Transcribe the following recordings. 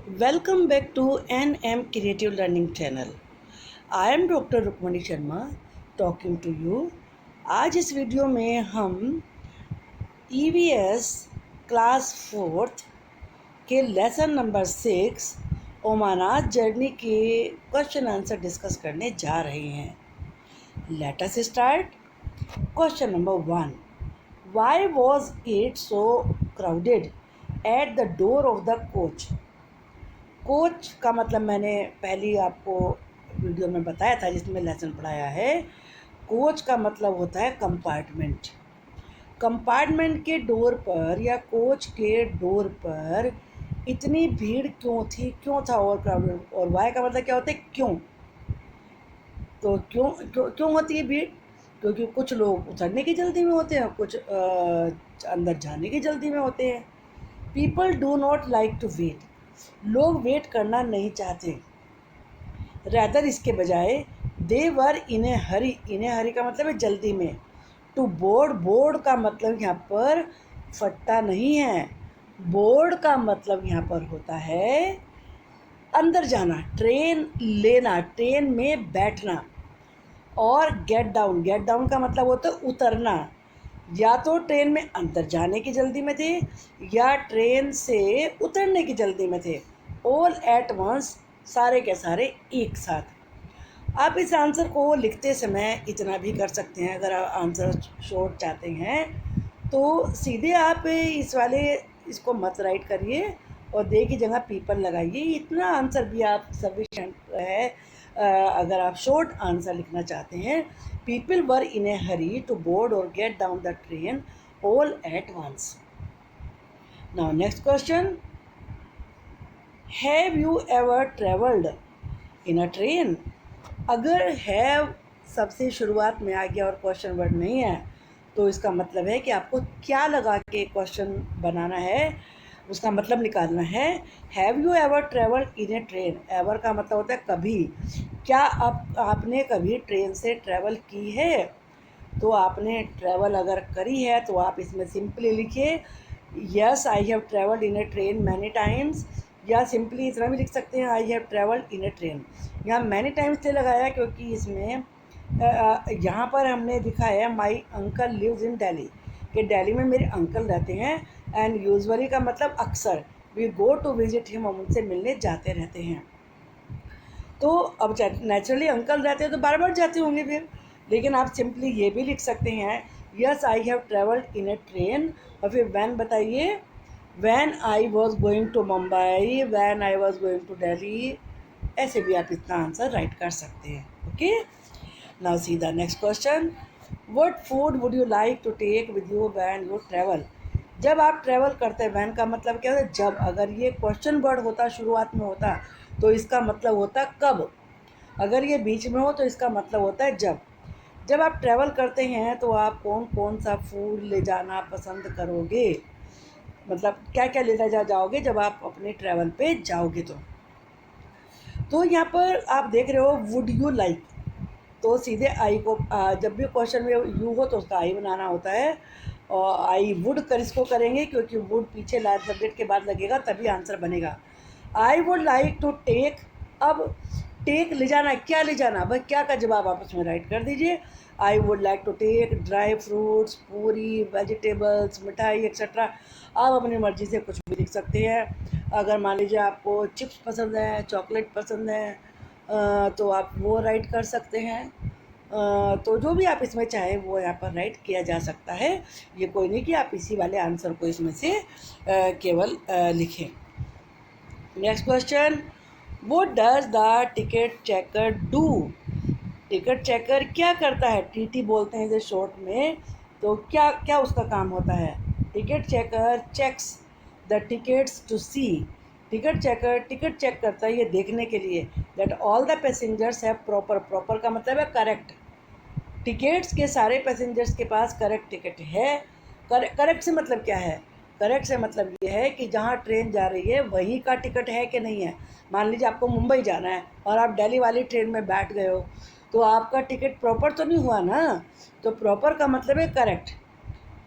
Welcome back to NM Creative Learning Channel. I am doctor Rukmani Sharma talking to you. आज इस video में हम EVS class 4th के lesson number 6 Omana's journey के question answer discuss करने जा रहे हैं। Let us start. Question number 1, why was it so crowded at the door of the coach. Coach का मतलब मैंने पहले आपको वीडियो में बताया था जिसमें लेसन पढ़ाया है। कोच का मतलब होता है कंपार्टमेंट। कंपार्टमेंट के डोर पर या कोच के डोर पर इतनी भीड़ क्यों थी, क्यों था ओवर क्राउडेड। और वाई का मतलब क्या होता है, क्यों। तो क्यों क्यों क्यों होती है भीड़, क्योंकि कुछ लोग उतरने की जल्दी में होते हैं, कुछ अंदर जाने की जल्दी में होते हैं। People do not like to wait, लोग वेट करना नहीं चाहते। रैदर इसके बजाय दे वर in a Hari, in a हरी का मतलब है जल्दी में। टू बोर्ड, बोर्ड का मतलब यहाँ पर फट्टा नहीं है। बोर्ड का मतलब यहाँ पर होता है अंदर जाना, ट्रेन लेना, ट्रेन में बैठना। और गेट डाउन, गेट डाउन का मतलब होता है उतरना। या तो ट्रेन में अंदर जाने की जल्दी में थे या ट्रेन से उतरने की जल्दी में थे। ऑल एट वंस, सारे के सारे एक साथ। आप इस आंसर को लिखते समय इतना भी कर सकते हैं। अगर आप आंसर शॉर्ट चाहते हैं तो सीधे आप इस वाले इसको मत राइट करिए और दे की जगह पीपल लगाइए। इतना आंसर भी आप सफिशेंट है अगर आप शॉर्ट आंसर लिखना चाहते हैं। People were in a hurry to board और get down the train all at once. Now next question, have you ever travelled in a train. अगर हैव सबसे शुरुआत में आ गया और क्वेश्चन वर्ड नहीं है तो इसका मतलब है कि आपको क्या लगा के क्वेश्चन बनाना है, उसका मतलब निकालना है। Have you ever travelled in a train, ever का मतलब होता है कभी। क्या आपने कभी ट्रेन से ट्रैवल की है। तो आपने ट्रैवल अगर करी है तो आप इसमें सिंपली लिखिए yes I have travelled in a train many times. या सिंपली इतना भी लिख सकते हैं I have travelled in a train. यहाँ मैनी टाइम्स से लगाया क्योंकि इसमें यहाँ पर हमने दिखा है my uncle lives in Delhi, कि दिल्ली में मेरे अंकल रहते हैं। एंड यूजुअली का मतलब अक्सर, we go to visit him, हम उनसे मिलने जाते रहते हैं। तो अब नेचुरली अंकल रहते हैं तो बार बार जाते होंगे फिर। लेकिन आप सिंपली ये भी लिख सकते हैं yes I have travelled in a train. और फिर वैन बताइए, when I was going to Mumbai, when I was going to Delhi. ऐसे भी आप इतना आंसर राइट कर सकते हैं। Okay, now see the next question, what food would you like to take with you when you travel. जब आप ट्रैवल करते हैं, वैन का मतलब क्या होता है जब। अगर ये क्वेश्चन वर्ड होता शुरुआत में होता तो इसका मतलब होता कब। अगर ये बीच में हो तो इसका मतलब होता है जब। जब आप ट्रैवल करते हैं तो आप कौन कौन सा फूड ले जाना पसंद करोगे, मतलब क्या क्या ले जाओगे जब आप अपने ट्रैवल पे जाओगे। तो यहाँ पर आप देख रहे हो वुड यू लाइक, तो सीधे आई को जब भी क्वेश्चन में यू हो तो उसका आई बनाना होता है। और आई वुड कर इसको करेंगे क्योंकि वुड पीछे लास्ट सब्जेक्ट के बाद लगेगा तभी आंसर बनेगा। I would like to take, अब टेक ले जाना, क्या ले जाना, बस क्या का जवाब आप उसमें राइट कर दीजिए। I would like to take dry fruits, puri, vegetables, mithai etcetera. आप अपनी मर्ज़ी से कुछ भी लिख सकते हैं। अगर मान लीजिए आपको चिप्स पसंद है, चॉकलेट पसंद है तो आप वो राइट कर सकते हैं। तो जो भी आप इसमें चाहें वो यहाँ पर राइट किया जा सकता है। ये कोई नहीं कि आप इसी वाले आंसर को इसमें से केवल लिखें। Next question, what does the ticket checker do. Ticket checker क्या करता है, टीटी बोलते हैं इसे शॉर्ट में। तो क्या क्या उसका काम होता है। Ticket checker checks the tickets to see, ticket checker ticket check करता है ये देखने के लिए that all the passengers have proper, proper का मतलब है करेक्ट, टिकट्स के सारे पैसेंजर्स के पास करेक्ट टिकट है। करेक्ट से मतलब क्या है, करेक्ट से मतलब ये है कि जहाँ ट्रेन जा रही है वहीं का टिकट है कि नहीं है। मान लीजिए आपको मुंबई जाना है और आप दिल्ली वाली ट्रेन में बैठ गए हो तो आपका टिकट प्रॉपर तो नहीं हुआ ना। तो प्रॉपर का मतलब है करेक्ट,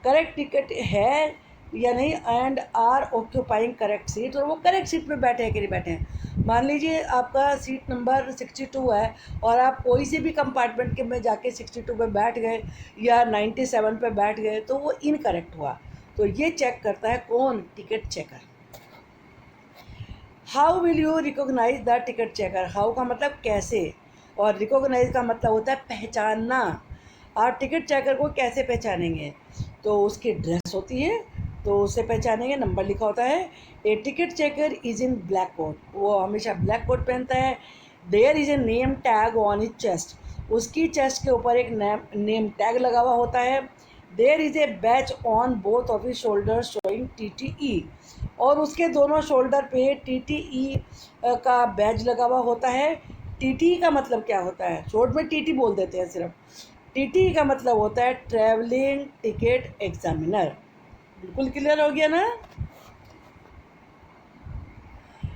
करेक्ट टिकट है यानी and are occupying correct seat, और वो करेक्ट सीट पे बैठे हैं कि नहीं बैठे हैं। मान लीजिए आपका सीट नंबर 62 है और आप कोई से भी कंपार्टमेंट के में जाके 62 पे बैठ गए या 97 पे बैठ गए तो वो इनकरेक्ट हुआ। तो ये चेक करता है कौन? Ticket checker. How will you recognise the ticket checker? How का मतलब कैसे, और रिकोगनाइज का मतलब होता है पहचानना। आप टिकट चेकर को कैसे पहचानेंगे? तो उसकी ड्रेस होती है तो उससे पहचानेंगे, नंबर लिखा होता है। A ticket checker is in black coat, वो हमेशा ब्लैक कोट पहनता है। There is a name tag on his chest, उसकी चेस्ट के ऊपर एक नेम टैग लगा हुआ होता है। There is a badge on both of his shoulder showing TTE, और उसके दोनों शोल्डर पे TTE का बैज लगा हुआ होता है। TTE का मतलब क्या होता है? शॉर्ट में TT बोल देते हैं सिर्फ। TTE का मतलब होता है ट्रैवलिंग टिकट एग्जामिनर। बिल्कुल क्लियर हो गया ना?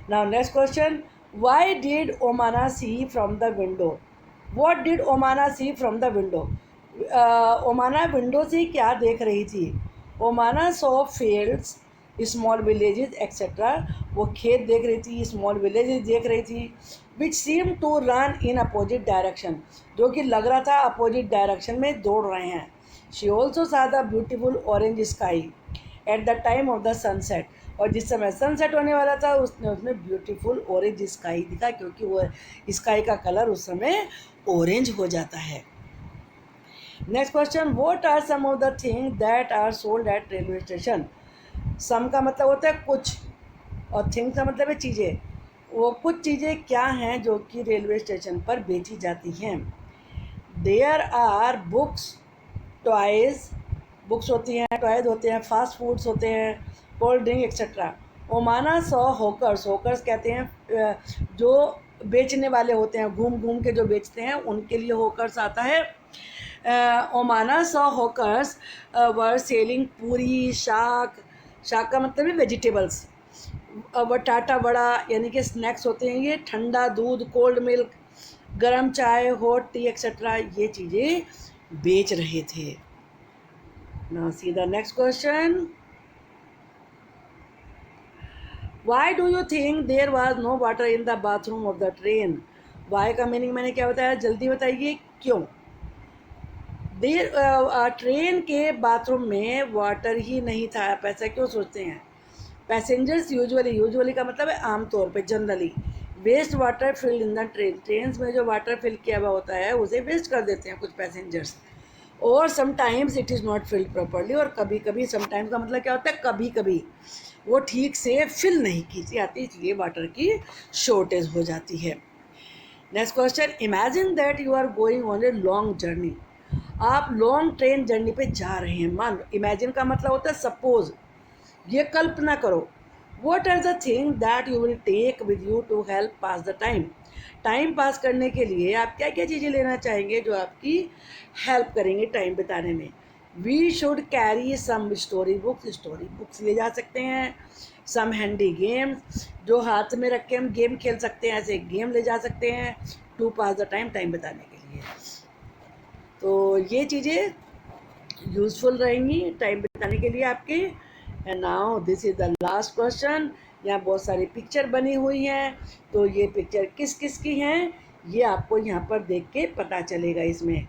Now next question, why did Omana see from the window? What did Omana see from the window? Omana window से क्या देख रही थी? Omana saw fields, small villages etcetera, वो खेत देख रही थी, स्मॉल विलेजेस देख रही थी। Which seem to run in opposite direction, जो कि लग रहा था अपोजिट डायरेक्शन में दौड़ रहे हैं। शी ऑल्सो सा the beautiful orange sky at the time of the sunset, और जिस समय सनसेट होने वाला था उसने उसमें ब्यूटीफुल ऑरेंज स्काई दिखा, क्योंकि वो स्काई का कलर उस समय ऑरेंज हो जाता है। Next question, what are some of the thing that are sold at railway station? Some का मतलब होता है कुछ, और थिंग का मतलब है चीज़ें। वो कुछ चीज़ें क्या हैं जो कि रेलवे स्टेशन पर बेची जाती हैं? There are books, toys, books होती हैं, टॉयज़ होते हैं, फास्ट फूड्स होते हैं, कोल्ड ड्रिंक एक्सेट्रा। ओमाना सौ होकर्स, होकर्स कहते हैं जो बेचने वाले होते हैं, घूम घूम के जो बेचते हैं उनके लिए होकर्स आता है। ओमाना सौ होकर्स वर सेलिंग पूरी, शाक, शाक का मतलब है वेजिटेबल्स, बटाटा वड़ा यानी कि स्नैक्स होते हैं ये, ठंडा दूध, कोल्ड मिल्क, गरम चाय, हॉट टी एक्सेट्रा, ये चीज़ें बेच रहे थे। Now see the next question, why do you think there was no water in the bathroom of the train? Why का मीनिंग मैंने क्या बताया, जल्दी बताइए क्यों? देर ट्रेन के बाथरूम में वाटर ही नहीं था, आप ऐसा क्यों सोचते हैं? पैसेंजर्स यूजुअली, यूजुअली का मतलब है आमतौर पे, generally, waste water filled in the train, train में जो वाटर फिल किया हुआ होता है उसे वेस्ट कर देते हैं कुछ पैसेंजर्स। और sometimes it is not filled properly, और कभी कभी, समटाइम्स का मतलब क्या होता है कभी कभी, वो ठीक से फिल नहीं की जाती, इसलिए वाटर की शॉर्टेज हो जाती है। Next question, imagine that you are going on a long journey, आप लॉन्ग ट्रेन जर्नी पे जा रहे हैं। मान लो, इमेजिन का मतलब होता है सपोज, ये कल्पना करो। What are the thing that you will take with you to help pass the time? Time pass करने के लिए आप क्या क्या चीज़ें लेना चाहेंगे जो आपकी हेल्प करेंगे टाइम बिताने में? We should carry some story books, story books ले जा सकते हैं। सम हैंडी गेम्स, जो हाथ में रख के हम गेम खेल सकते हैं, ऐसे गेम ले जा सकते हैं to pass the time, time बिताने के लिए। तो ये चीज़ें यूज़फुल रहेंगी टाइम बिताने के लिए आपके। And now this is the last question. यहाँ बहुत सारी पिक्चर बनी हुई हैं, तो ये पिक्चर किस किस की हैं ये आपको यहाँ पर देख के पता चलेगा। इसमें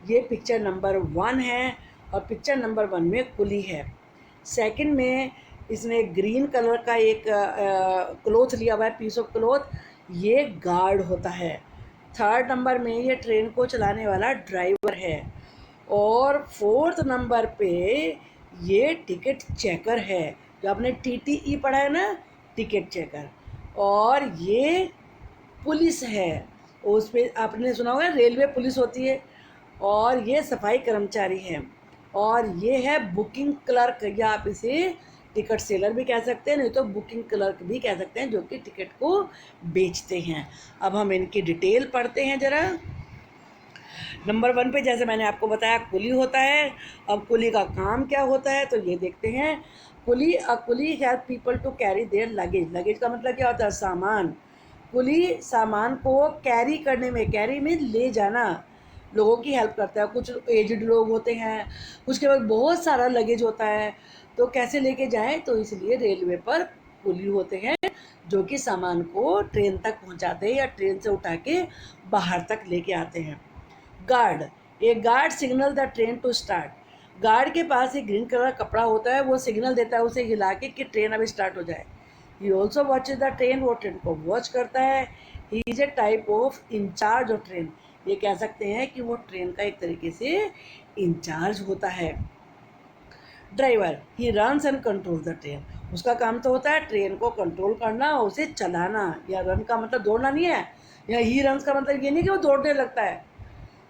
ये पिक्चर नंबर 1 है, और पिक्चर नंबर 1 में कुली है। सेकंड में इसने ग्रीन कलर का एक क्लोथ लिया हुआ है, पीस ऑफ क्लोथ, ये गार्ड होता है। थर्ड नंबर में ये ट्रेन को चलाने वाला ड्राइवर है, और फोर्थ नंबर पे ये टिकट चेकर है, जो आपने TTE पढ़ा है ना, टिकट चेकर। और ये पुलिस है, उस पर आपने सुना होगा रेलवे पुलिस होती है, और ये सफाई कर्मचारी है, और ये है बुकिंग क्लर्क, या आप इसे टिकट सेलर भी कह सकते हैं, नहीं तो बुकिंग क्लर्क भी कह सकते हैं, जो कि टिकट को बेचते हैं। अब हम इनकी डिटेल पढ़ते हैं ज़रा। नंबर 1 पे जैसे मैंने आपको बताया कुली होता है। अब कुली का काम क्या होता है तो ये देखते हैं। Coolie help people to carry their luggage, luggage का मतलब क्या होता है, सामान। कुली सामान को कैरी करने में, कैरी में ले जाना, लोगों की हेल्प करता है। कुछ एजड लोग होते हैं, कुछ के पास बहुत सारा लगेज होता है, तो कैसे लेके जाएं? तो इसलिए रेलवे पर पुली होते हैं जो कि सामान को ट्रेन तक पहुंचाते हैं या ट्रेन से उठा के बाहर तक लेके आते हैं। Guard, a guard signal the train to start. Guard के पास एक ग्रीन कलर का कपड़ा होता है, वो सिग्नल देता है उसे हिला के कि ट्रेन अभी स्टार्ट हो जाए। He also watches the train, वो ट्रेन को वॉच करता है। He is a type of incharge of train, ये कह सकते हैं कि वो ट्रेन का एक तरीके से इंचार्ज होता है। Driver, he runs and control the train, उसका काम तो होता है ट्रेन को कंट्रोल करना और उसे चलाना। या रन का मतलब दौड़ना नहीं है, या ही रन्स का मतलब ये नहीं कि वो दौड़ने लगता है।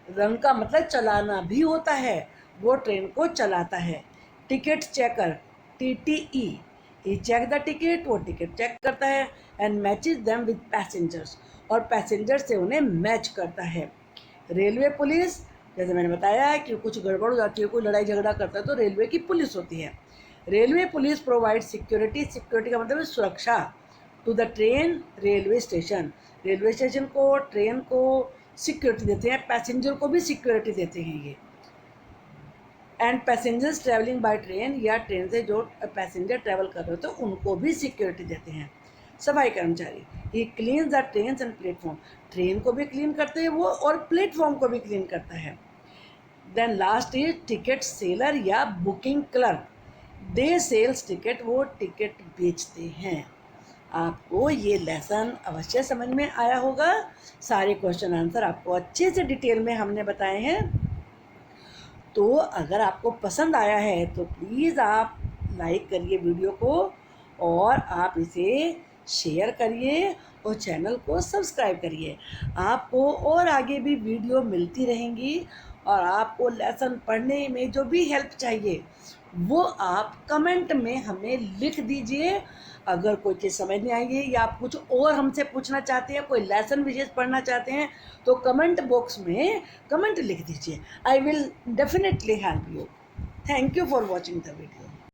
रन का मतलब चलाना भी होता है, वो ट्रेन को चलाता है। Ticket checker, TTE, he check the ticket, वो टिकट चेक करता है। And matches them with passengers, और पैसेंजर से उन्हें मैच करता है। रेलवे पुलिस, जैसे मैंने बताया कि कुछ गड़बड़ हो जाती है, कोई लड़ाई झगड़ा करता है तो रेलवे की पुलिस होती है। Railway police provide security, security का मतलब है सुरक्षा, to the train railway station, railway station को, ट्रेन को सिक्योरिटी देते हैं, पैसेंजर को भी सिक्योरिटी देते हैं ये। And passengers travelling by train, या ट्रेन से जो पैसेंजर ट्रैवल कर रहे होते हैं उनको भी सिक्योरिटी देते हैं। सफाई कर्मचारी, he cleans the train and platform, train को भी क्लीन करते हैं वो और प्लेटफॉर्म को भी क्लीन करता है। Then last is ticket seller या booking clerk, they sells ticket, वो टिकट बेचते हैं। आपको ये लेसन अवश्य समझ में आया होगा। सारे क्वेश्चन आंसर आपको अच्छे से डिटेल में हमने बताए हैं। तो अगर आपको पसंद आया है तो प्लीज़ आप लाइक करिए वीडियो को, और आप इसे शेयर करिए और चैनल को सब्सक्राइब करिए। आपको और आगे भी वीडियो मिलती रहेंगी, और आपको लेसन पढ़ने में जो भी हेल्प चाहिए वो आप कमेंट में हमें लिख दीजिए। अगर कोई चीज़ समझ नहीं आएगी या आप कुछ और हमसे पूछना चाहते हैं, कोई लेसन विशेष पढ़ना चाहते हैं, तो कमेंट बॉक्स में कमेंट लिख दीजिए। I will definitely help you. Thank you for watching the video.